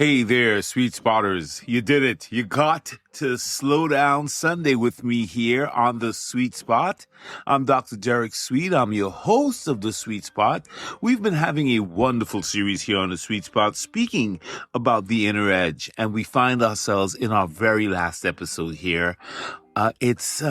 Hey there, sweet spotters. You did it. You got to slow down Sunday with me here on The Sweet Spot. I'm Dr. Derek Sweet. I'm your host of The Sweet Spot. We've been having a wonderful series here on The Sweet Spot speaking about the inner edge, and we find ourselves in our very last episode here. It's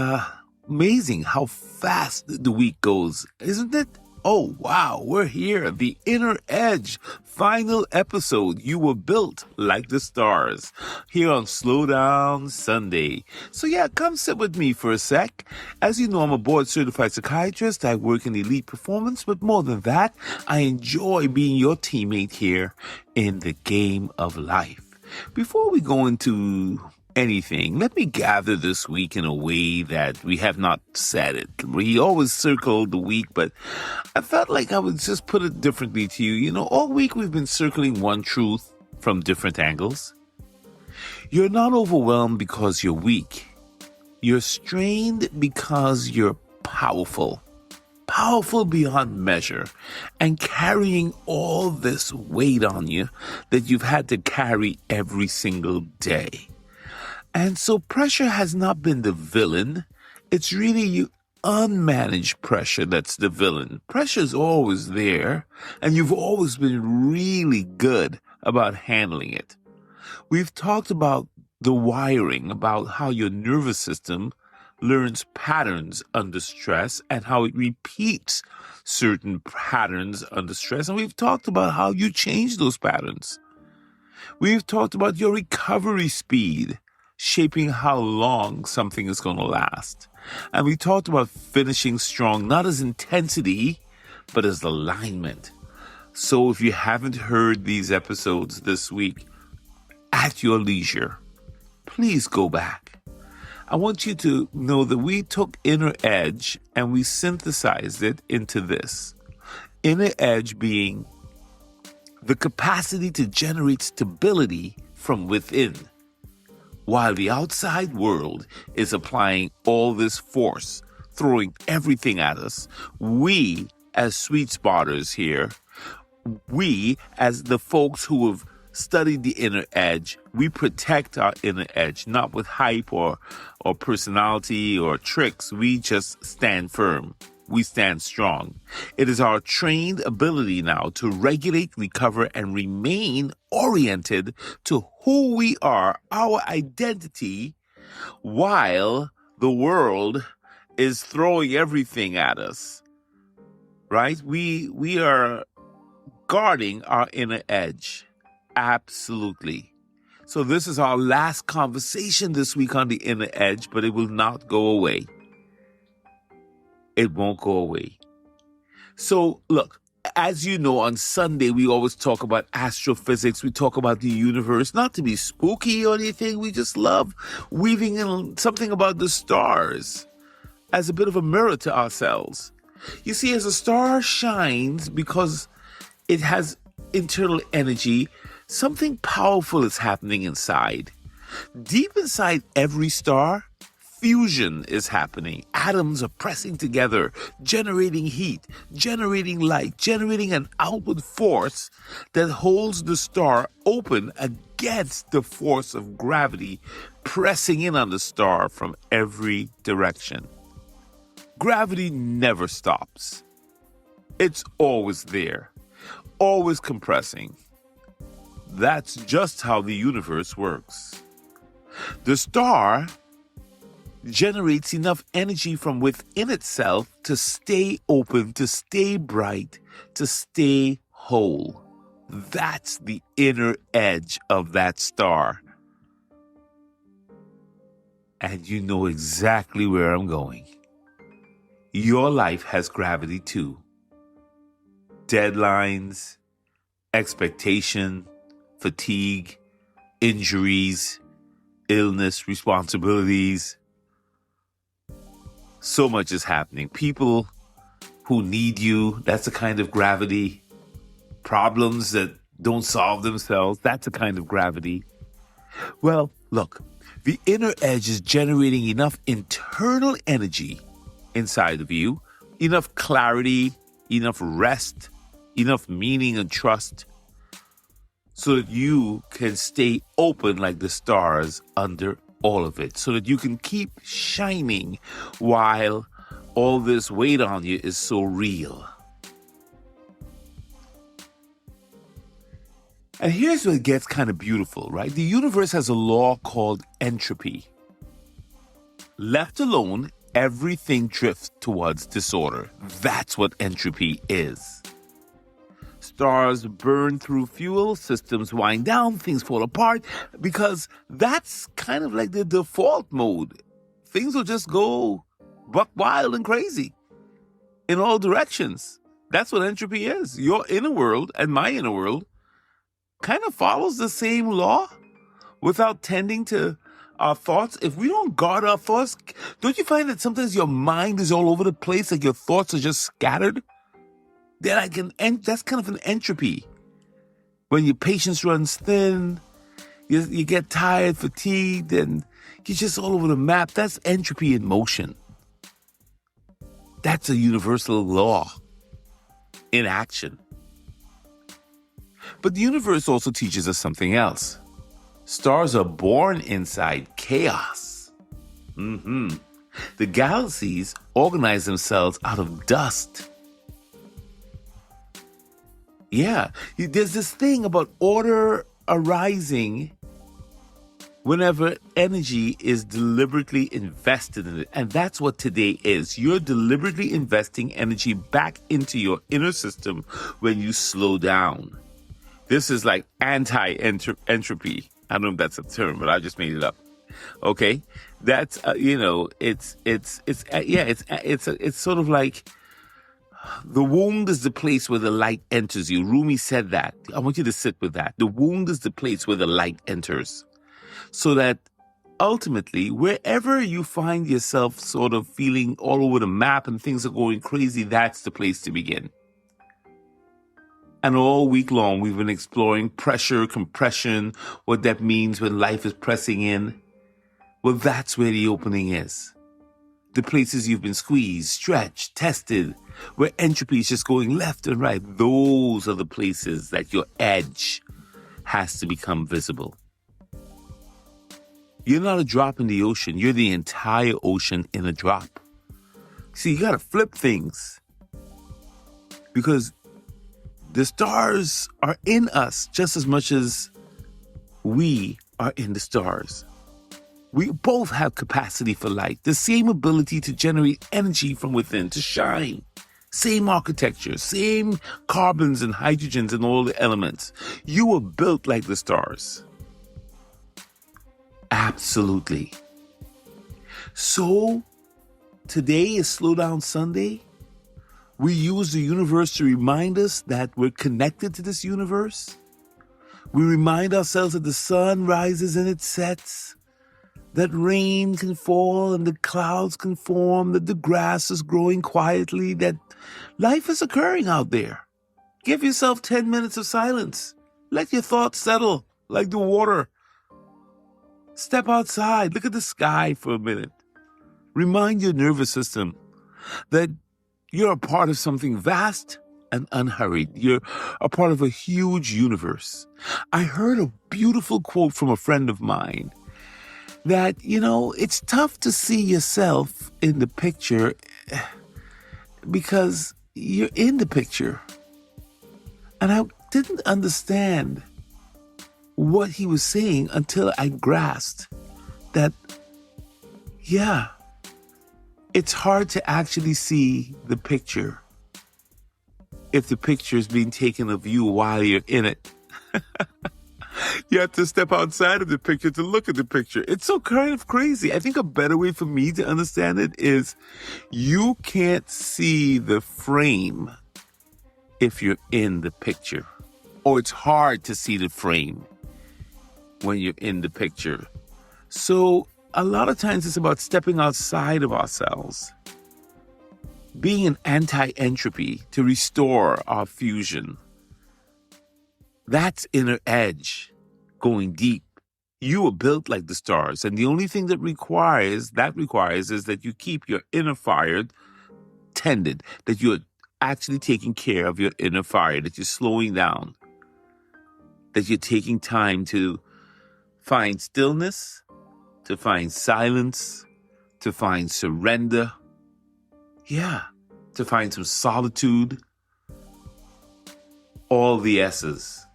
amazing how fast the week goes, isn't it? Oh, wow, we're here. The Inner Edge, final episode. You were built like the stars here on Slow Down Sunday. So yeah, come sit with me for a sec. As you know, I'm a board certified psychiatrist. I work in elite performance, but more than that, I enjoy being your teammate here in the game of life. Before we go into anything, let me gather this week in a way that we have not said it. We always circle the week, but I felt like I would just put it differently to you. You know, all week we've been circling one truth from different angles. You're not overwhelmed because you're weak. You're strained because you're powerful. Powerful beyond measure, and carrying all this weight on you that you've had to carry every single day. And so pressure has not been the villain. It's really you unmanaged pressure that's the villain. Pressure's always there, and you've always been really good about handling it. We've talked about the wiring, about how your nervous system learns patterns under stress and how it repeats certain patterns under stress. And we've talked about how you change those patterns. We've talked about your recovery speed, shaping how long something is going to last. And we talked about finishing strong, not as intensity, but as alignment. So if you haven't heard these episodes this week, at your leisure, please go back. I want you to know that we took inner edge and we synthesized it into this. Inner edge being the capacity to generate stability from within. While the outside world is applying all this force, throwing everything at us, we as sweet spotters here, we as the folks who have studied the inner edge, we protect our inner edge, not with hype or personality or tricks. We just stand firm. We stand strong. It is our trained ability now to regulate, recover, and remain oriented to who we are, our identity, while the world is throwing everything at us, right? We are guarding our inner edge. Absolutely. So this is our last conversation this week on the inner edge, but it will not go away. It won't go away. So look, as you know, on Sunday, we always talk about astrophysics. We talk about the universe, not to be spooky or anything. We just love weaving in something about the stars as a bit of a mirror to ourselves. You see, as a star shines because it has internal energy, something powerful is happening inside. Deep inside every star, fusion is happening. Atoms are pressing together, generating heat, generating light, generating an outward force that holds the star open against the force of gravity pressing in on the star from every direction. Gravity never stops. It's always there, always compressing. That's just how the universe works. The star generates enough energy from within itself to stay open, to stay bright, to stay whole. That's the inner edge of that star. And you know exactly where I'm going. Your life has gravity too. Deadlines, expectation, fatigue, injuries, illness, responsibilities. So much is happening. People who need you, that's a kind of gravity. Problems that don't solve themselves, that's a kind of gravity. Well, look, the inner edge is generating enough internal energy inside of you, enough clarity, enough rest, enough meaning and trust so that you can stay open like the stars under all of it, so that you can keep shining while all this weight on you is so real. And here's where it gets kind of beautiful, right? The universe has a law called entropy. Left alone, everything drifts towards disorder. That's what entropy is. Stars burn through fuel, systems wind down, things fall apart, because that's kind of like the default mode. Things will just go buck wild and crazy in all directions. That's what entropy is. Your inner world and my inner world kind of follows the same law without tending to our thoughts. If we don't guard our thoughts, don't you find that sometimes your mind is all over the place, like your thoughts are just scattered? That's kind of an entropy. When your patience runs thin, you get tired, fatigued, and you're just all over the map. That's entropy in motion. That's a universal law in action. But the universe also teaches us something else. Stars are born inside chaos. The galaxies organize themselves out of dust. Yeah, there's this thing about order arising whenever energy is deliberately invested in it. And that's what today is. You're deliberately investing energy back into your inner system when you slow down. This is like anti-entropy. I don't know if that's a term, but I just made it up. Okay, that's it's sort of like the wound is the place where the light enters you. Rumi said that. I want you to sit with that. The wound is the place where the light enters, so that ultimately, wherever you find yourself sort of feeling all over the map and things are going crazy, that's the place to begin. And all week long, we've been exploring pressure, compression, what that means when life is pressing in. Well, that's where the opening is. The places you've been squeezed, stretched, tested, where entropy is just going left and right. Those are the places that your edge has to become visible. You're not a drop in the ocean. You're the entire ocean in a drop. See, you got to flip things, because the stars are in us just as much as we are in the stars. We both have capacity for light, the same ability to generate energy from within, to shine. Same architecture, same carbons and hydrogens and all the elements. You were built like the stars. Absolutely. So, today is Slow Down Sunday. We use the universe to remind us that we're connected to this universe. We remind ourselves that the sun rises and it sets, that rain can fall and the clouds can form, that the grass is growing quietly, that life is occurring out there. Give yourself 10 minutes of silence. Let your thoughts settle like the water. Step outside. Look at the sky for a minute. Remind your nervous system that you're a part of something vast and unhurried. You're a part of a huge universe. I heard a beautiful quote from a friend of mine that, it's tough to see yourself in the picture because you're in the picture. And I didn't understand what he was saying until I grasped that, it's hard to actually see the picture if the picture is being taken of you while you're in it. You have to step outside of the picture to look at the picture. It's so kind of crazy. I think a better way for me to understand it is you can't see the frame if you're in the picture. Or it's hard to see the frame when you're in the picture. So a lot of times it's about stepping outside of ourselves, being an anti-entropy to restore our fusion. That's inner edge, going deep. You were built like the stars, and the only thing that requires is that you keep your inner fire tended, that you're actually taking care of your inner fire, that you're slowing down. that you're taking time to find stillness, to find silence, to find surrender. Yeah, to find some solitude. All the S's.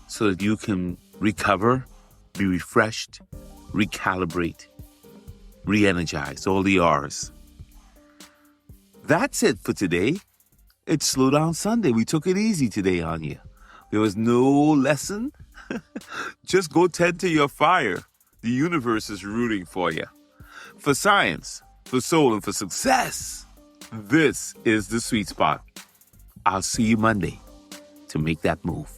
So that you can recover, be refreshed, recalibrate, re-energize. All the R's. That's it for today. It's Slow Down Sunday. We took it easy today on you. There was no lesson. Just go tend to your fire. The universe is rooting for you. For science, for soul, and for success, this is the sweet spot. I'll see you Monday to make that move.